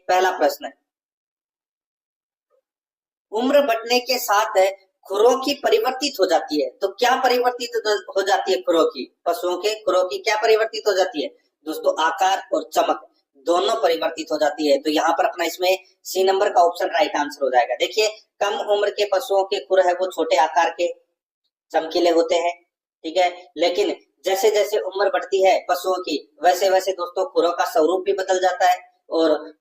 पहला प्रश्न, उम्र बढ़ने के साथ खुरों की परिवर्तित हो जाती है, तो क्या परिवर्तित हो जाती है खुरों की? पशुओं के खुरों की क्या परिवर्तित हो जाती है दोस्तों? आकार और चमक दोनों परिवर्तित हो जाती है। तो यहाँ पर अपना इसमें सी नंबर का ऑप्शन राइट आंसर हो जाएगा। देखिए, कम उम्र के पशुओं के खुर है वो छोटे आकार के चमकीले होते हैं, ठीक है, लेकिन जैसे जैसे उम्र बढ़ती है पशुओं की, वैसे वैसे दोस्तों खुरों का स्वरूप भी बदल जाता है और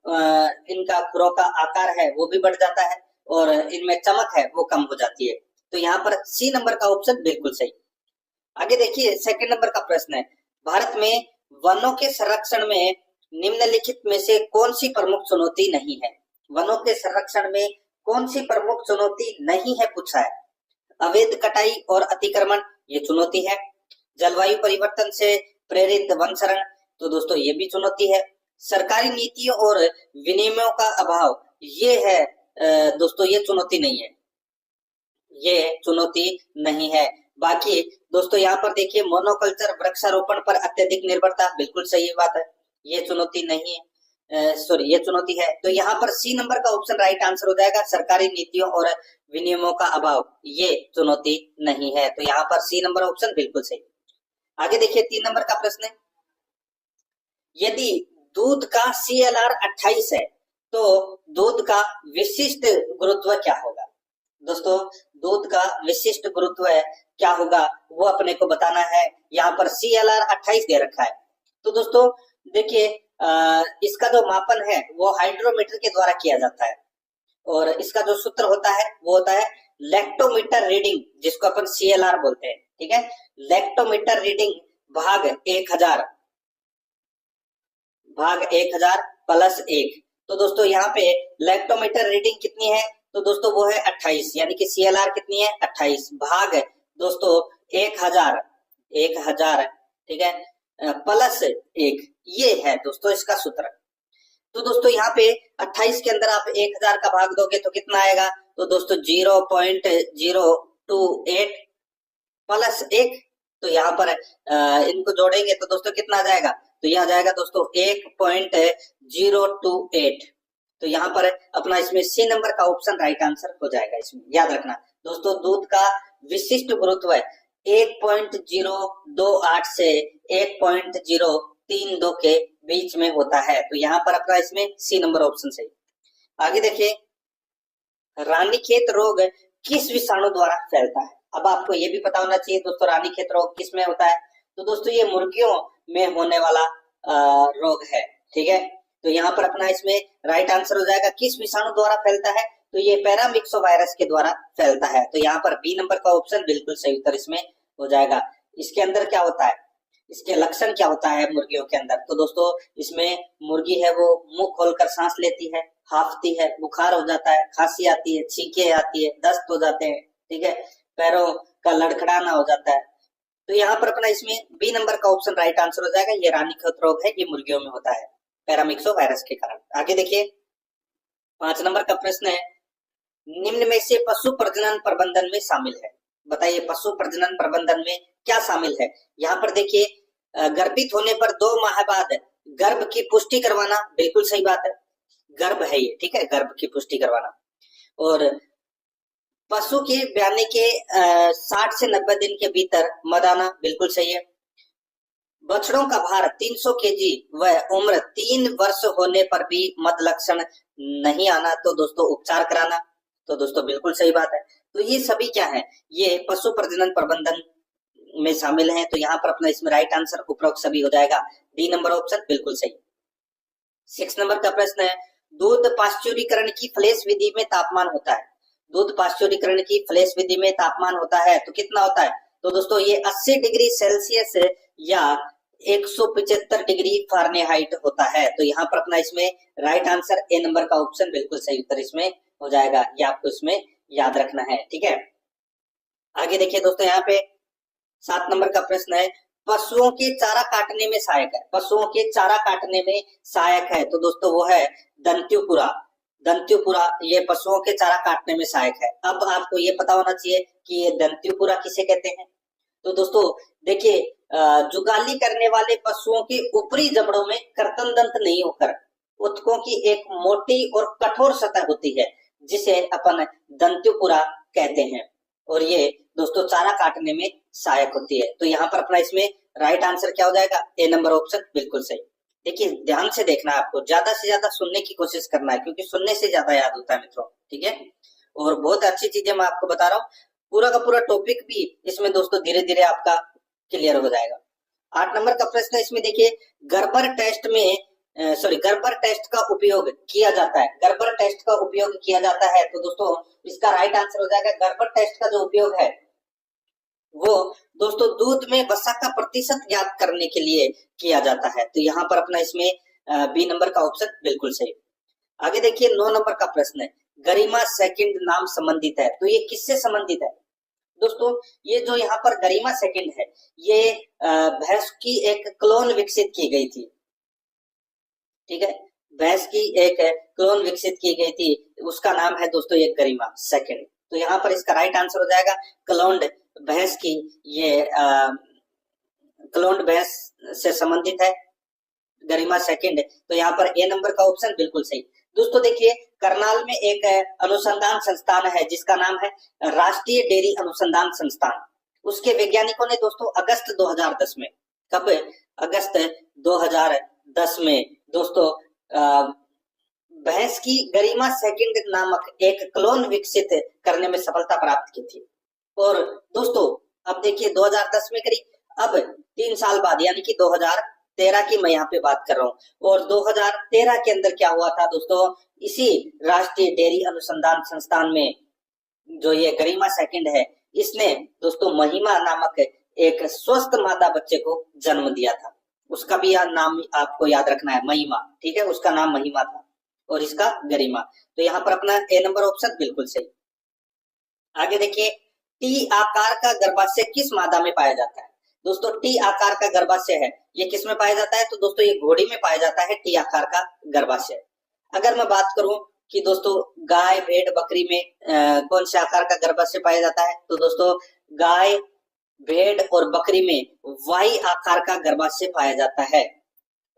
इनका खुरों का आकार है वो भी बढ़ जाता है और इनमें चमक है वो कम हो जाती है। तो यहाँ पर सी नंबर का ऑप्शन बिल्कुल सही। आगे देखिए, सेकंड नंबर का प्रश्न है, भारत में वनों के संरक्षण में निम्नलिखित में से कौन सी प्रमुख चुनौती नहीं है? वनों के संरक्षण में कौन सी प्रमुख चुनौती नहीं है पूछा है। अवैध कटाई और अतिक्रमण ये चुनौती है। जलवायु परिवर्तन से प्रेरित वन शरण, तो दोस्तों ये भी चुनौती है। सरकारी नीतियों और विनियमों का अभाव ये है दोस्तों, ये चुनौती नहीं है, ये चुनौती नहीं है। बाकी दोस्तों यहाँ पर देखिए, मोनोकल्चर वृक्षारोपण पर अत्यधिक निर्भरता, बिल्कुल सही बात है, ये चुनौती नहीं है, सॉरी ये चुनौती है। तो यहाँ पर सी नंबर का ऑप्शन राइट आंसर हो जाएगा। सरकारी नीतियों और विनियमों का अभाव ये चुनौती नहीं है। तो यहाँ पर सी नंबर ऑप्शन बिल्कुल सही। आगे देखिए, 3 नंबर का प्रश्न है, यदि दूध का CLR 28 है तो दूध का विशिष्ट गुरुत्व क्या होगा? दोस्तों, दूध का विशिष्ट गुरुत्व क्या होगा वो अपने को बताना है। यहाँ पर CLR 28 दे रखा है। तो दोस्तों देखिए, इसका जो मापन है वो हाइड्रोमीटर के द्वारा किया जाता है और इसका जो सूत्र होता है वो होता है लैक्टोमीटर रीडिंग, जिसको अपन CLR बोलते हैं, ठीक है। लैक्टोमीटर रीडिंग भाग 1000 प्लस 1। तो दोस्तों यहाँ पे लैक्टोमीटर रीडिंग कितनी है? तो दोस्तों वो है 28, यानी कि CLR कितनी है? 28 भाग दोस्तों 1000, ठीक है, प्लस 1, ये है दोस्तों इसका सूत्र। तो दोस्तों यहाँ पे 28 के अंदर आप 1000 का भाग दोगे तो कितना आएगा? तो दोस्तों 0.028 प्लस 1। तो यहाँ पर इनको जोड़ेंगे तो दोस्तों कितना आ जाएगा? तो यह आ जाएगा दोस्तों 1.028। तो यहाँ पर अपना इसमें सी नंबर का ऑप्शन राइट आंसर हो जाएगा। इसमें याद रखना दोस्तों, दूध का विशिष्ट गुरुत्व 1.028 से 1.032 के बीच में होता है। तो यहाँ पर अपना इसमें सी नंबर ऑप्शन सही। आगे देखिए, रानीखेत रोग किस विषाणु द्वारा फैलता है? अब आपको ये भी पता होना चाहिए दोस्तों, रानीखेत रोग किस में होता है? तो दोस्तों ये मुर्गियों में होने वाला रोग है, ठीक है। तो यहाँ पर अपना इसमें राइट आंसर हो जाएगा, किस विषाणु द्वारा फैलता है? तो ये पैरामिक्सोवायरस के द्वारा फैलता है। तो यहाँ पर बी नंबर का ऑप्शन बिल्कुल सही उत्तर इसमें हो जाएगा। इसके अंदर क्या होता है, इसके लक्षण क्या होता है मुर्गियों के अंदर? तो दोस्तों इसमें मुर्गी है वो मुंह खोलकर सांस लेती है, हांफती है, बुखार हो जाता है, खांसी आती है, छींके आती है, दस्त हो जाते हैं, ठीक है, पैरों का लड़खड़ाना हो जाता है। तो यहाँ पर अपना इसमें बी नंबर का ऑप्शन राइट आंसर हो जाएगा। ये रानीखेत रोग है, ये मुर्गियों में होता है पैरामिक्सोवायरस के कारण। आगे देखिए, 5 नंबर का प्रश्न है, निम्न में से पशु प्रजनन प्रबंधन में शामिल है? बताइए पशु प्रजनन प्रबंधन में क्या शामिल है? यहाँ पर देखिए, गर्भित होने पर 2 माह बाद गर्भ की पुष्टि करवाना, बिल्कुल सही बात है, गर्भ है ये, ठीक है, गर्भ की पुष्टि करवाना। और पशु के ब्याने के 60 से 90 दिन के भीतर मद आना, बिल्कुल सही है। बछड़ों का भार 300 केजी व उम्र 3 वर्ष होने पर भी मद लक्षण नहीं आना, तो दोस्तों उपचार कराना, तो दोस्तों बिल्कुल सही बात है। तो ये सभी क्या है? ये पशु प्रजनन प्रबंधन में शामिल हैं। तो यहाँ पर अपना इसमें राइट आंसर उपरोक्त सभी हो जाएगा, डी नंबर ऑप्शन बिल्कुल सही। 6 नंबर का प्रश्न है, दूध पाश्चुरीकरण की फ्लैश विधि में तापमान होता है? दूध पाश्चुरीकरण की फ्लैश विधि में तापमान होता है तो कितना होता है? तो दोस्तों ये 80 डिग्री सेल्सियस या 175 डिग्री फारेनहाइट होता है। तो यहाँ पर अपना इसमें राइट आंसर ए नंबर का ऑप्शन बिल्कुल सही उत्तर इसमें हो जाएगा। ये आपको इसमें याद रखना है, ठीक है। आगे देखिए दोस्तों, यहाँ पे 7 नंबर का प्रश्न है, पशुओं के चारा काटने में सहायक है? पशुओं के चारा काटने में सहायक है तो दोस्तों वो है दंत्युपुरा। दंत्युपुरा ये पशुओं के चारा काटने में सहायक है। अब आपको ये पता होना चाहिए कि ये दंत्युपुरा किसे कहते हैं। तो दोस्तों देखिए, जुगाली करने वाले पशुओं के ऊपरी जबड़ों में कर्तन दंत नहीं होकर ऊतकों की एक मोटी और कठोर सतह होती है जिसे अपन दंत्युपुरा कहते हैं, और ये दोस्तों चारा काटने में सहायक होती है। तो यहाँ पर अपना इसमें राइट आंसर क्या हो जाएगा, ए नंबर ऑप्शन बिल्कुल सही। देखिए ध्यान से देखना है, आपको ज्यादा से ज्यादा सुनने की कोशिश करना है, क्योंकि सुनने से ज्यादा याद होता है मित्रों, ठीक है। और बहुत अच्छी चीजें मैं आपको बता रहा हूँ, पूरा का पूरा टॉपिक भी इसमें दोस्तों धीरे धीरे आपका क्लियर हो जाएगा। 8 नंबर का प्रश्न है, इसमें देखिए गर्बर टेस्ट में गर्बर टेस्ट का उपयोग किया जाता है, गर्बर टेस्ट का उपयोग किया जाता है। तो दोस्तों इसका राइट आंसर हो जाएगा, गर्बर टेस्ट का जो उपयोग है वो दोस्तों दूध में वसा का प्रतिशत ज्ञात करने के लिए किया जाता है। तो यहाँ पर अपना इसमें बी नंबर का ऑप्शन बिल्कुल सही। आगे देखिए 9 नंबर का प्रश्न है, गरिमा सेकंड नाम संबंधित है, तो ये किससे संबंधित है दोस्तों? ये जो यहाँ पर गरिमा सेकंड है, ये भैंस की एक क्लोन विकसित की गई थी, ठीक है, भैंस की एक क्लोन विकसित की गई थी, उसका नाम है दोस्तों ये गरिमा सेकंड। तो यहाँ पर इसका राइट आंसर हो जाएगा क्लोन्ड भैंस की, ये क्लोन्ड भैंस से संबंधित है गरिमा सेकंड। तो यहाँ पर ए नंबर का ऑप्शन बिल्कुल सही। दोस्तों देखिए करनाल में एक अनुसंधान संस्थान है जिसका नाम है राष्ट्रीय डेयरी अनुसंधान संस्थान। उसके वैज्ञानिकों ने दोस्तों अगस्त 2010 में, कब, अगस्त 2010 में दोस्तों भैंस की गरिमा सेकंड नामक एक क्लोन विकसित करने में सफलता प्राप्त की थी। और दोस्तों अब देखिए 2010 में करी, अब 3 साल बाद यानी कि 2013 की मैं यहाँ पे बात कर रहा हूँ। और 2013 के अंदर क्या हुआ था दोस्तों, इसी राष्ट्रीय डेयरी अनुसंधान संस्थान में जो ये गरिमा सेकंड है, इसने दोस्तों महिमा नामक एक स्वस्थ मादा बच्चे को जन्म दिया था। उसका भी नाम आपको याद रखना है, महिमा, ठीक है, उसका नाम महिमा था और इसका गरिमा। तो यहाँ पर अपना ए नंबर ऑप्शन बिल्कुल सही। आगे देखिए टी आकार का गर्भाशय किस मादा में पाया जाता है? दोस्तों टी आकार का गर्भाशय है, ये किस में पाया जाता है? तो दोस्तों ये घोड़ी में पाया जाता है टी आकार का गर्भाशय। अगर मैं बात करूं कि दोस्तों गाय भेड़ बकरी में कौन से आकार का गर्भाशय पाया जाता है, तो दोस्तों गाय भेड़ और बकरी में वाई आकार का गर्भाशय पाया जाता है।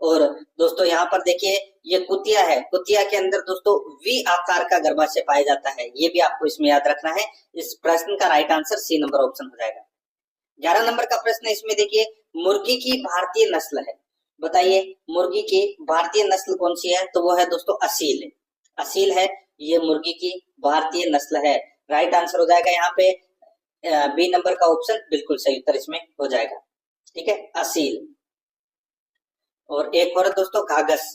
और दोस्तों यहाँ पर देखिए ये कुतिया है, कुतिया के अंदर दोस्तों वी आकार का गर्भाशय पाया जाता है, ये भी आपको इसमें याद रखना है। इस प्रश्न का right answer C number option हो जाएगा। 11 नंबर का प्रश्न है, इसमें देखिए मुर्गी की भारतीय नस्ल है, बताइए मुर्गी की भारतीय नस्ल कौन सी है? तो वो है दोस्तों असील, असील है, ये मुर्गी की भारतीय नस्ल है। राइट आंसर हो जाएगा यहाँ पे बी नंबर का ऑप्शन बिल्कुल सही उत्तर इसमें हो जाएगा, ठीक है, असील। और एक और दोस्तों घाघस,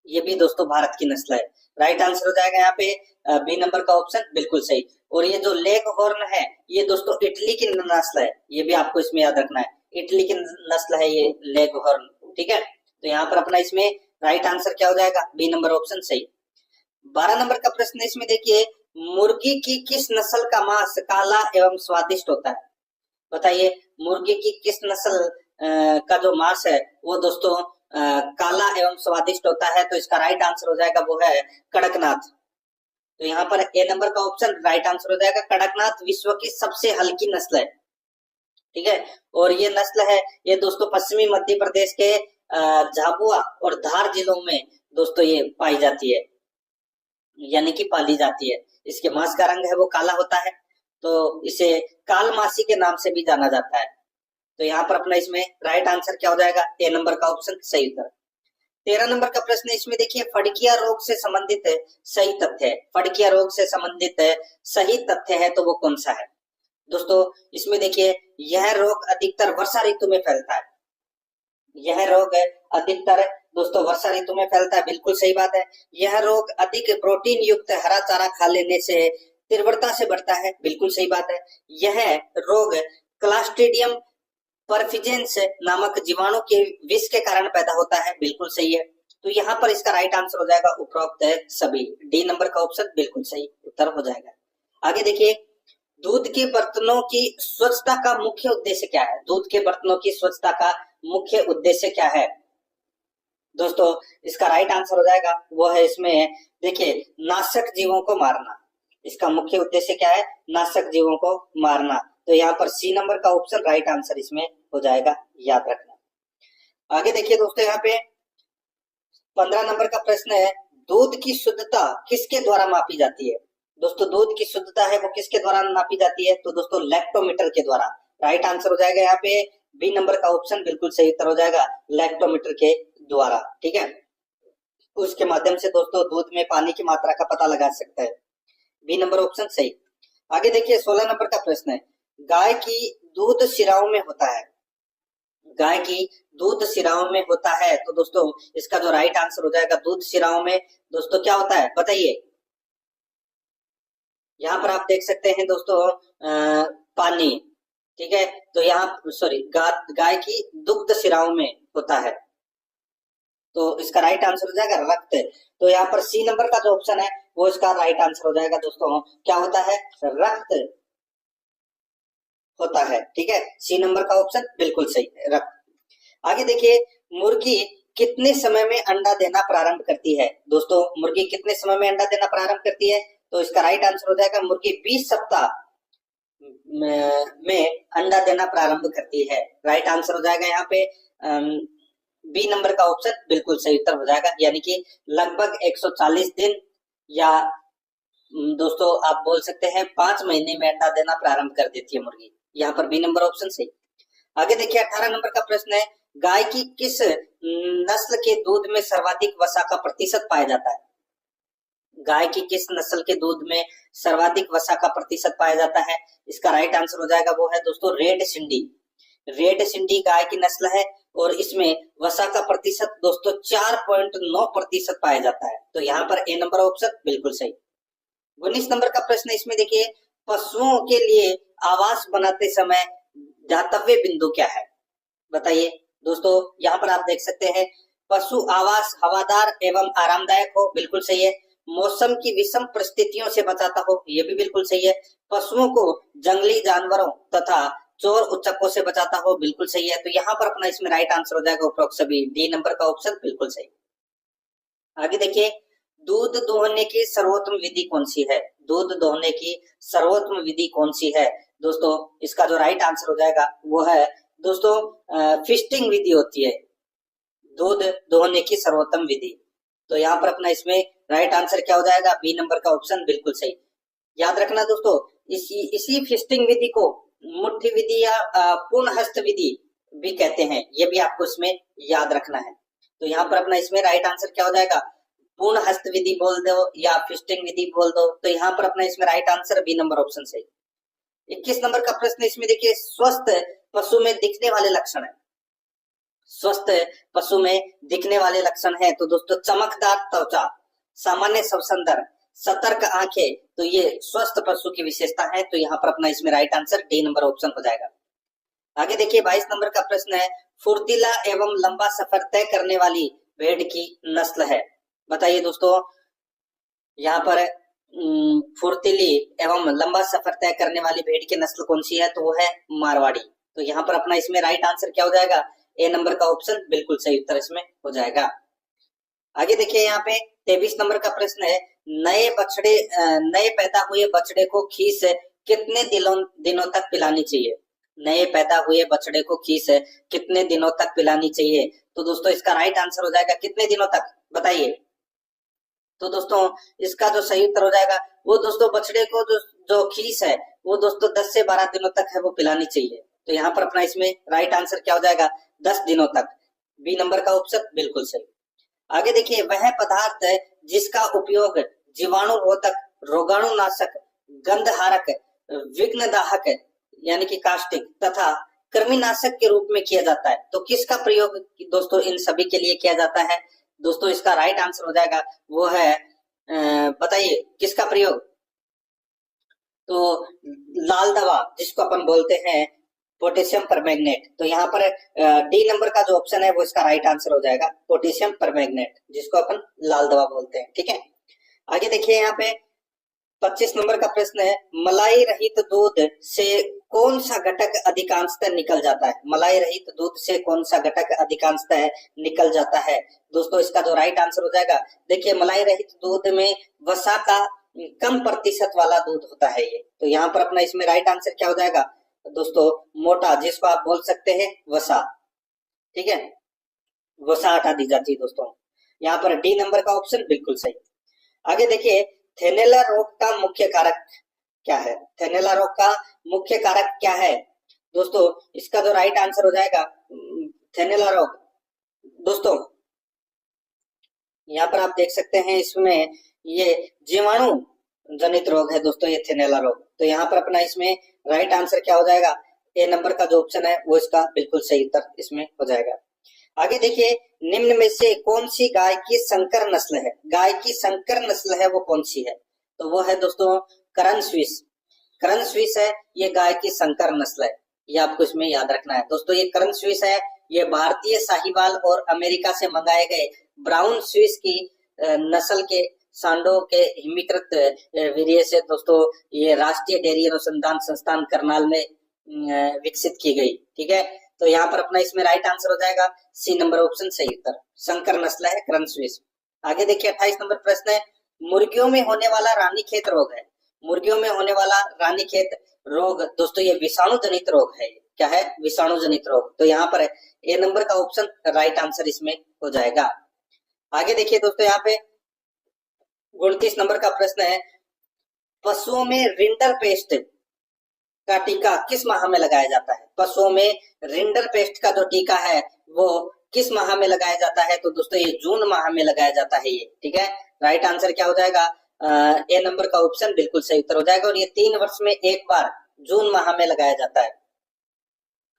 ये भी दोस्तों भारत की नस्ल है। राइट आंसर हो जाएगा यहाँ पे बी नंबर का ऑप्शन बिल्कुल सही। और ये जो लेग हॉर्न है, ये दोस्तों इटली की नस्ल है, ये भी आपको इसमें याद रखना है, इटली की नस्ल है ये लेग हॉर्न, ठीक है। तो यहाँ पर अपना इसमें राइट आंसर क्या हो जाएगा, बी नंबर ऑप्शन सही। 12 नंबर का प्रश्न है, इसमें देखिए मुर्गी की किस नस्ल का मांस काला एवं स्वादिष्ट होता है? बताइए मुर्गी की किस नस्ल का जो मांस है वो दोस्तों काला एवं स्वादिष्ट होता है? तो इसका राइट आंसर हो जाएगा वो है कड़कनाथ। तो यहाँ पर ए नंबर का ऑप्शन राइट आंसर हो जाएगा। कड़कनाथ विश्व की सबसे हल्की नस्ल है, ठीक है। और ये नस्ल है, ये दोस्तों पश्चिमी मध्य प्रदेश के झाबुआ और धार जिलों में दोस्तों ये पाई जाती है, यानी कि पाली जाती है। इसके मांस का रंग है वो काला होता है, तो इसे कालमासी के नाम से भी जाना जाता है। तो यहाँ पर अपना इसमें राइट आंसर क्या हो जाएगा, ए नंबर का ऑप्शन सही उत्तर। 13 नंबर का प्रश्न है, इसमें देखिए फड़किया रोग से संबंधित सही तथ्य है, फड़किया रोग से संबंधित सही तथ्य है तो वो कौन सा है? दोस्तों इसमें देखिए यह रोग अधिकतर वर्षा ऋतु में फैलता है, यह रोग अधिकतर दोस्तों वर्षा ऋतु में फैलता है, बिल्कुल सही बात है। यह रोग अधिक प्रोटीन युक्त हरा चारा खा लेने से तीव्रता से बढ़ता है, बिल्कुल सही बात है। यह रोग क्लास्ट्रीडियम परफिजेंस नामक जीवाणु के विष के कारण पैदा होता है, बिल्कुल सही है। तो यहाँ पर इसका राइट आंसर हो जाएगा उपरोक्त सभी, डी नंबर का ऑप्शन बिल्कुल सही उत्तर हो जाएगा। आगे देखिए दूध के बर्तनों की स्वच्छता का मुख्य उद्देश्य क्या है? दूध के बर्तनों की स्वच्छता का मुख्य उद्देश्य क्या है दोस्तों? इसका राइट आंसर हो जाएगा वो है इसमें देखिए नाशक जीवों को मारना, इसका मुख्य उद्देश्य क्या है? नाशक जीवों को मारना। तो यहाँ पर सी नंबर का ऑप्शन राइट आंसर इसमें हो जाएगा, याद रखना। आगे देखिए दोस्तों यहाँ पे 15 नंबर का प्रश्न है, दूध की शुद्धता किसके द्वारा मापी जाती है? दोस्तों दूध की शुद्धता है वो किसके द्वारा नापी जाती है? तो दोस्तों लैक्टोमीटर के द्वारा। राइट आंसर हो जाएगा यहाँ पे बी नंबर का ऑप्शन बिल्कुल सही उत्तर हो जाएगा, लैक्टोमीटर के द्वारा। ठीक है, उसके माध्यम से दोस्तों दूध में पानी की मात्रा का पता लगा सकते हैं। बी नंबर ऑप्शन सही। आगे देखिए 16 नंबर का प्रश्न है, गाय की दूध शिराओं में होता है। गाय की दूध शिराओं में होता है, तो दोस्तों इसका जो राइट आंसर हो जाएगा दूध शिराओं में दोस्तों क्या होता है बताइए। यहाँ पर आप देख सकते हैं दोस्तों पानी। ठीक है, तो यहाँ सॉरी गाय की दुग्ध शिराओं में होता है, तो इसका राइट आंसर हो जाएगा रक्त। तो यहाँ पर सी नंबर का जो ऑप्शन है वो इसका राइट आंसर हो जाएगा दोस्तों, क्या होता है? रक्त होता है। ठीक है, सी नंबर का ऑप्शन बिल्कुल सही है, रक्त। आगे देखिए, मुर्गी कितने समय में अंडा देना प्रारंभ करती है? दोस्तों मुर्गी कितने समय में अंडा देना प्रारंभ करती है? तो इसका राइट आंसर हो जाएगा मुर्गी 20 सप्ताह में अंडा देना प्रारंभ करती है। राइट आंसर हो जाएगा यहाँ पे बी नंबर का ऑप्शन बिल्कुल सही उत्तर हो जाएगा, यानी कि लगभग 140 दिन या दोस्तों आप बोल सकते हैं 5 महीने में अंडा देना प्रारंभ कर देती है मुर्गी। यहाँ पर बी नंबर ऑप्शन सही। आगे देखिए 18 नंबर का प्रश्न है, गाय की किस नस्ल के दूध में सर्वाधिक वसा का प्रतिशत पाया जाता है? गाय की किस नस्ल के दूध में सर्वाधिक वसा का प्रतिशत पाया जाता है? इसका राइट आंसर हो जाएगा वो है दोस्तों रेड सिंधी। रेड सिंधी गाय की नस्ल है और इसमें वसा का प्रतिशत दोस्तों 4.9% पाया जाता है, तो यहाँ पर ए नंबर ऑप्शन बिल्कुल सही। 19 नंबर का प्रश्न इसमें देखिए, पशुओं के लिए आवास बनाते समय दातव्य बिंदु क्या है बताइए। दोस्तों यहाँ पर आप देख सकते हैं, पशु आवास हवादार एवं आरामदायक हो, बिल्कुल सही है। मौसम की विषम परिस्थितियों से बचाता हो, यह भी बिल्कुल सही है। पशुओं को जंगली जानवरों तथा चोर उच्चकों से बचाता हो, बिल्कुल सही है। तो यहाँ पर अपना इसमें राइट आंसर हो जाएगा उपरोक्त सभी, डी नंबर का ऑप्शन बिल्कुल सही। आगे देखिए, दूध दोहने की सर्वोत्तम विधि कौन सी है? दूध दोहने की सर्वोत्तम विधि कौन सी है? दोस्तों इसका जो राइट आंसर हो जाएगा वो है दोस्तों फिस्टिंग विधि होती है दूध दोहने की सर्वोत्तम विधि। तो यहाँ पर अपना इसमें राइट आंसर क्या हो जाएगा? बी नंबर का ऑप्शन बिल्कुल सही। याद रखना दोस्तों, इसी फिस्टिंग विधि को मुट्ठी विधि या पूर्ण हस्त विधि भी कहते हैं, ये भी आपको इसमें याद रखना है। तो यहाँ पर अपना इसमें राइट आंसर क्या हो जाएगा? पूर्ण हस्त विधि बोल दो या फिस्टिंग विधि बोल दो, तो यहाँ पर अपना इसमें right answer B number option सही। 21 नंबर का प्रश्न इसमें देखिए, स्वस्थ पशु में दिखने वाले लक्षण है। स्वस्थ पशु में दिखने वाले लक्षण है तो दोस्तों चमकदार त्वचा, सामान्य श्वसन, सतर्क आंखें, तो ये स्वस्थ पशु की विशेषता है। तो यहाँ पर अपना इसमें right answer D number option हो जाएगा। आगे देखिए 22 नंबर का प्रश्न है, फुर्तीला एवं लंबा सफर तय करने वाली भेड़ की नस्ल है बताइए। दोस्तों यहाँ पर फुर्तीली एवं लंबा सफर तय करने वाली भेड़ की नस्ल कौन सी है? तो वो है मारवाड़ी। तो यहाँ पर अपना इसमें राइट आंसर क्या हो जाएगा? ए नंबर का ऑप्शन बिल्कुल सही उत्तर इसमें हो जाएगा। आगे देखिए यहाँ पे 23 नंबर का प्रश्न है, नए पैदा हुए बछड़े को खीस कितने दिनों तक पिलानी चाहिए? नए पैदा हुए बछड़े को खीस कितने दिनों तक पिलानी चाहिए? तो दोस्तों इसका राइट आंसर हो जाएगा कितने दिनों तक बताइए। तो दोस्तों इसका जो सही उत्तर हो जाएगा वो दोस्तों बछड़े को जो खीस है वो दोस्तों 10 से 12 दिनों तक है वो पिलानी चाहिए। तो यहाँ पर अपना इसमें राइट आंसर क्या हो जाएगा? 10 दिनों तक, बी नंबर का ऑप्शन बिल्कुल सही। आगे देखिए, वह पदार्थ जिसका उपयोग जीवाणुरोधक, रोगाणुनाशक, गंधहारक, विघ्नदाहक यानी कि कास्टिक तथा कृमिनाशक के रूप में किया जाता है, तो किसका प्रयोग दोस्तों इन सभी के लिए किया जाता है? दोस्तों इसका राइट आंसर हो जाएगा वो है बताइए किसका प्रयोग? तो लाल दवा जिसको अपन बोलते हैं पोटेशियम परमैंगनेट। तो यहाँ पर डी नंबर का जो ऑप्शन है वो इसका राइट आंसर हो जाएगा, पोटेशियम परमैंगनेट जिसको अपन लाल दवा बोलते हैं। ठीक है, आगे देखिए यहाँ पे 25 नंबर का प्रश्न है, मलाई रहित दूध से कौन सा घटक अधिकांशतः निकल जाता है? मलाई रहित दूध से कौन सा घटक अधिकांशतः निकल जाता है? दोस्तों इसका जो राइट आंसर हो जाएगा, देखिए मलाई रहित दूध में वसा का कम प्रतिशत वाला दूध होता है ये। तो यहाँ पर अपना इसमें राइट आंसर क्या हो जाएगा दोस्तों? मोटा, जिसको आप बोल सकते हैं वसा। ठीक है, वसा हटा दी जाती है दोस्तों। यहाँ पर डी नंबर का ऑप्शन बिल्कुल सही। आगे देखिए, थेनेला रोग का मुख्य कारक क्या है? थेनेला रोग का मुख्य कारक क्या है दोस्तों? इसका जो राइट आंसर हो जाएगा थेनेला रोग। दोस्तों यहाँ पर आप देख सकते हैं, इसमें ये जीवाणु जनित रोग है दोस्तों, ये थेनेला रोग। तो यहाँ पर अपना इसमें राइट आंसर क्या हो जाएगा? ए नंबर का जो ऑप्शन है वो इसका बिल्कुल सही उत्तर इसमें हो जाएगा। आगे देखिए, निम्न में से कौन सी गाय की संकर नस्ल है? गाय की संकर नस्ल है वो कौन सी है? तो वो है दोस्तों करन स्विस। करन स्विस है ये गाय की संकर नस्ल है, ये आपको इसमें याद रखना है दोस्तों। ये करन स्विस है, ये भारतीय साहिवाल और अमेरिका से मंगाए गए ब्राउन स्विस की नस्ल के सांडों के हिमीकृत वीर्य से दोस्तों ये राष्ट्रीय डेयरी अनुसंधान संस्थान करनाल में विकसित की गई। ठीक है, तो यहाँ पर अपना इसमें राइट आंसर हो जाएगा सी नंबर ऑप्शन सही उत्तर, संकर नस्ल है करन स्विस। आगे देखिए 28 नंबर प्रश्न है, मुर्गियों में होने वाला रानीखेत रोग है। मुर्गियों में होने वाला रानीखेत रोग दोस्तों ये विषाणु जनित रोग है। क्या है? विषाणु जनित रोग। तो यहाँ पर ए नंबर का ऑप्शन राइट आंसर इसमें हो जाएगा। आगे देखिए दोस्तों, यहाँ पे 29 नंबर का प्रश्न है, पशुओं में रिंडर पेस्ट का टीका किस माह में लगाया जाता है? पशुओं में रिंडर पेस्ट का जो टीका है वो किस माह में लगाया जाता है? तो दोस्तों ये जून माह में लगाया जाता है ये। ठीक है, राइट आंसर क्या हो जाएगा? ए नंबर का ऑप्शन बिल्कुल सही उत्तर हो जाएगा, और ये 3 वर्ष में एक बार जून माह में लगाया जाता है।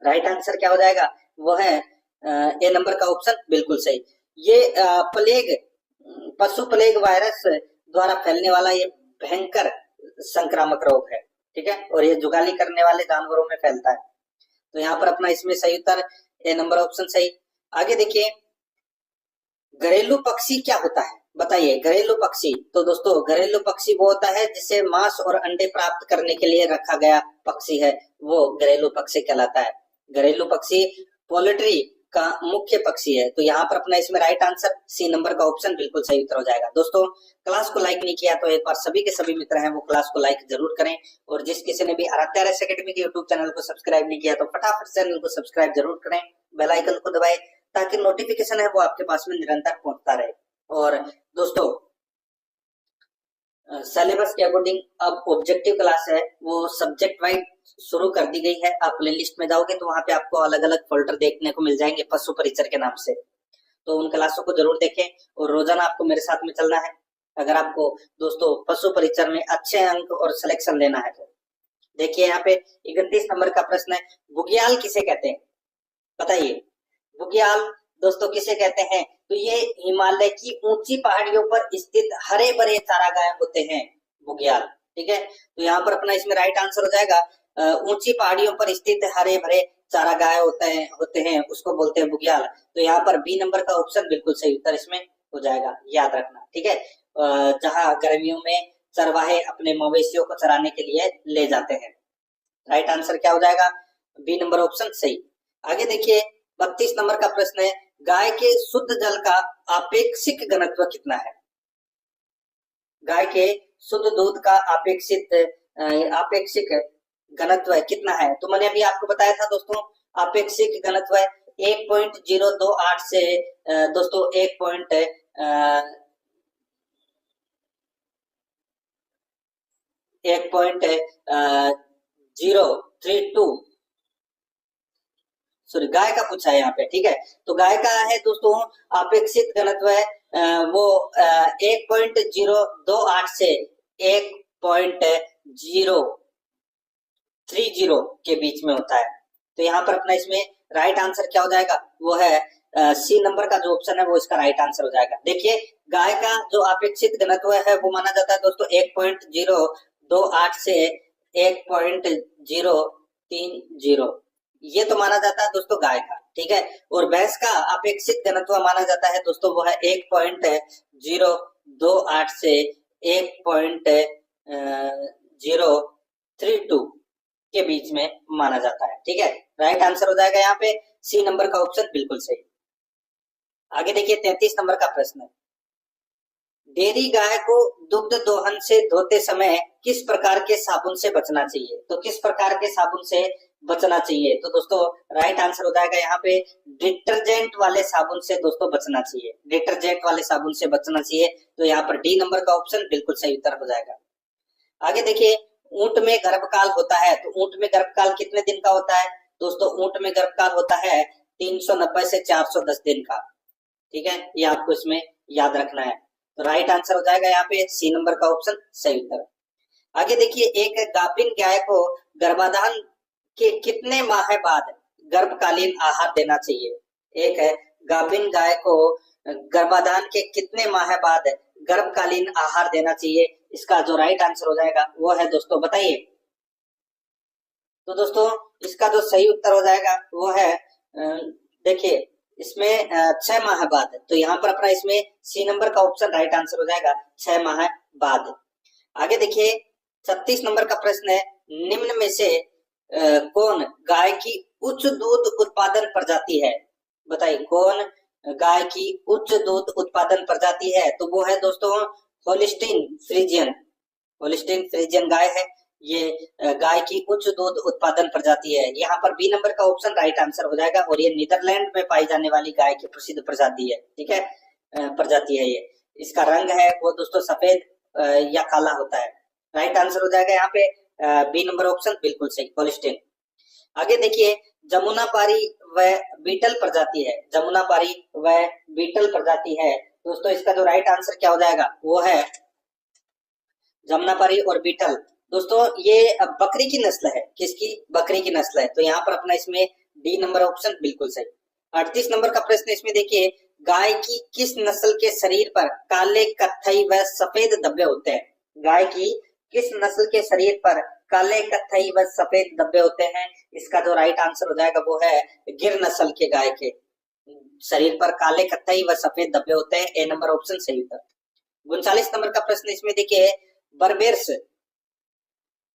राइट आंसर क्या हो जाएगा? वो है ए नंबर का ऑप्शन बिल्कुल सही। ये प्लेग, पशु प्लेग वायरस द्वारा फैलने वाला ये भयंकर संक्रामक रोग है। ठीक है, और ये जुगाली करने वाले जानवरों में फैलता है। तो यहाँ पर अपना इसमें सही उत्तर ए नंबर ऑप्शन सही। आगे देखिए, घरेलू पक्षी क्या होता है? बताइए, घरेलू पक्षी। तो दोस्तों घरेलू पक्षी वो होता है जिसे मांस और अंडे प्राप्त करने के लिए रखा गया पक्षी है, वो घरेलू पक्षी कहलाता है। घरेलू पक्षी पोल्ट्री का मुख्य पक्षी है। तो यहाँ पर अपना इसमें राइट आंसर सी नंबर का ऑप्शन बिल्कुल सही उत्तर हो जाएगा। दोस्तों क्लास को लाइक नहीं किया तो एक बार सभी के सभी मित्र हैं वो क्लास को लाइक जरूर करें, और जिस किसी ने भी आराध्या रेस एकेडमी के यूट्यूब चैनल को सब्सक्राइब नहीं किया तो फटाफट चैनल को सब्सक्राइब जरूर करें, बेल आइकन को दबाएं ताकि नोटिफिकेशन है वो आपके पास में निरंतर पहुंचता रहे। और दोस्तों सिलेबस के अकॉर्डिंग अब ऑब्जेक्टिव क्लास है वो सब्जेक्ट वाइज शुरू कर दी गई है। आप प्लेलिस्ट में जाओगे तो वहां पे आपको अलग अलग फोल्डर देखने को मिल जाएंगे पशु परिचर के नाम से, तो उन क्लासों को जरूर देखें और रोजाना आपको मेरे साथ में चलना है अगर आपको दोस्तों पशु परिचर में अच्छे अंक और सिलेक्शन लेना है। तो देखिए यहाँ पे 31 नंबर का प्रश्न है, बुग्याल किसे कहते हैं? बताइए, बुग्याल दोस्तों किसे कहते हैं? तो ये हिमालय की ऊंची पहाड़ियों पर स्थित हरे भरे चारागाह होते हैं बुग्याल। ठीक है, तो यहाँ पर अपना इसमें राइट आंसर हो जाएगा ऊंची पहाड़ियों पर स्थित हरे भरे चारागाह होते हैं उसको बोलते हैं बुग्याल। तो यहाँ पर बी नंबर का ऑप्शन बिल्कुल सही उत्तर इसमें हो जाएगा, याद रखना। ठीक है, जहाँ गर्मियों में चरवाहे अपने मवेशियों को चराने के लिए ले जाते हैं। राइट आंसर क्या हो जाएगा? बी नंबर ऑप्शन सही। आगे देखिए 32 नंबर का प्रश्न है, गाय के शुद्ध जल का आपेक्षिक घनत्व कितना है? गाय के शुद्ध दूध का आपेक्षिक घनत्व कितना है? तो मैंने अभी आपको बताया था दोस्तों, आपेक्षिक घनत्व 1.028 से दोस्तों 1.032 सॉरी गाय का पूछा है यहाँ पे। ठीक है, तो गाय का है दोस्तों अपेक्षित घनत्व है वो 1.028 से 1.030 के बीच में होता है। तो यहाँ पर अपना इसमें राइट आंसर क्या हो जाएगा? वो है सी नंबर का जो ऑप्शन है वो इसका राइट आंसर हो जाएगा। देखिए गाय का जो अपेक्षित घनत्व है वो माना जाता है दोस्तों 1.028 से 1.030, ये तो माना जाता है दोस्तों गाय का। ठीक है, और भैंस का अपेक्षित घनत्व माना जाता है दोस्तों वो है 1.028 से 1.032 के बीच में माना जाता है। ठीक है, राइट आंसर हो जाएगा यहाँ पे सी नंबर का ऑप्शन बिल्कुल सही। आगे देखिए 33 नंबर का प्रश्न है, डेयरी गाय को दुग्ध दोहन से धोते समय किस प्रकार के साबुन से बचना चाहिए? तो किस प्रकार के साबुन से बचना चाहिए। तो दोस्तों राइट आंसर हो जाएगा यहाँ पे डिटर्जेंट वाले साबुन से दोस्तों बचना चाहिए, डिटर्जेंट वाले साबुन से बचना चाहिए। तो यहाँ पर डी नंबर का ऑप्शन बिल्कुल सही उत्तर हो जाएगा। आगे देखिए, ऊंट में गर्भकाल होता है, तो ऊंट में गर्भकाल कितने दिन का होता है? दोस्तों ऊंट में गर्भकाल होता है 390 से 410 दिन का। ठीक है, ये आपको इसमें याद रखना है। तो राइट आंसर हो जाएगा यहाँ पे सी नंबर का ऑप्शन सही उत्तर। आगे देखिए, एक गाभिन गाय को गर्भाधान के कितने माह बाद गर्भकालीन आहार देना चाहिए? एक है गाभिन गाय को गर्भाधान के कितने माह बाद गर्भकालीन आहार देना चाहिए? इसका जो राइट आंसर हो जाएगा वो है दोस्तों, बताइए। तो दोस्तों इसका जो सही उत्तर हो जाएगा वो है देखिए इसमें 6 माह बाद। तो यहाँ पर अपना इसमें सी नंबर का ऑप्शन राइट आंसर हो जाएगा 6 माह बाद। आगे देखिए 36 नंबर का प्रश्न है, निम्न में से कौन गाय की उच्च दूध उत्पादन प्रजाति है? बताइए कौन गाय की उच्च दूध उत्पादन प्रजाति है? तो वो है दोस्तों होलिस्टीन फ्रीजियन। होलिस्टीन फ्रीजियन गाय है, ये गाय की उच्च दूध उत्पादन प्रजाति है। यहाँ पर बी नंबर का ऑप्शन राइट आंसर हो जाएगा, और ये नीदरलैंड में पाई जाने वाली गाय की प्रसिद्ध प्रजाति है। ठीक है, प्रजाति है ये। इसका रंग है वो दोस्तों सफेद या काला होता है। राइट आंसर हो जाएगा यहाँ पे बी नंबर ऑप्शन बिल्कुल सही, होलिस्टीन। आगे देखिए, जमुनापारी व बीटल प्रजाति है, जमुनापारी व बीटल प्रजाति है। दोस्तों इसका जो राइट आंसर क्या हो जाएगा वो है जमुनापारी और बीटल। दोस्तों ये बकरी की नस्ल है, किसकी? बकरी की नस्ल है। तो यहाँ पर अपना इसमें डी नंबर ऑप्शन बिल्कुल सही। 38 नंबर का प्रश्न इसमें देखिए, गाय की किस नस्ल के शरीर पर काले, कत्थई व सफेद धब्बे होते हैं? गाय की किस नस्ल के शरीर पर काले, कत्थई व सफेद धब्बे होते हैं? इसका जो राइट आंसर हो जाएगा वो है गिर नस्ल के गाय के शरीर पर काले, कत्थई व सफेद धब्बे होते हैं। ए नंबर ऑप्शन सही उत्तर। 39 नंबर का प्रश्न इसमें देखिए, बर्बेर्स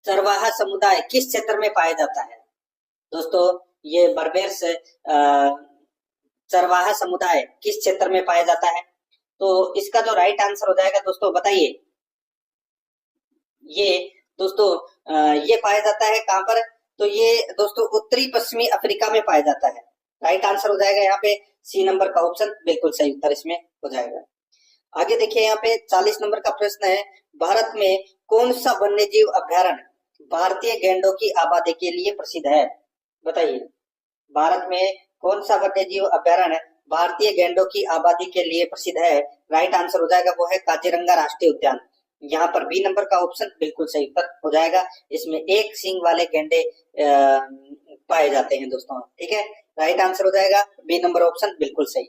चरवाहा समुदाय किस क्षेत्र में पाया जाता है? दोस्तों ये बर्बेर्स चरवाहा समुदाय किस क्षेत्र में पाया जाता है? तो इसका जो राइट आंसर हो जाएगा दोस्तों, बताइए। ये दोस्तों ये पाया जाता है कहां पर? तो ये दोस्तों उत्तरी पश्चिमी अफ्रीका में पाया जाता है। राइट आंसर हो जाएगा यहाँ पे सी नंबर का ऑप्शन बिल्कुल सही उत्तर इसमें हो जाएगा। आगे देखिए यहाँ पे 40 नंबर का प्रश्न है, भारत में कौन सा वन्य जीव अभ्यारण्य भारतीय गैंडों की आबादी के लिए प्रसिद्ध है? बताइए, भारत में कौन सा वन्य जीव अभ्यारण्य भारतीय गैंडों की आबादी के लिए प्रसिद्ध है? राइट आंसर हो जाएगा वो है काजीरंगा राष्ट्रीय उद्यान। यहाँ पर बी नंबर का ऑप्शन बिल्कुल सही उत्तर हो जाएगा। इसमें एक सींग वाले गैंडे पाए जाते हैं दोस्तों। ठीक है, राइट आंसर हो जाएगा बी नंबर ऑप्शन बिल्कुल सही।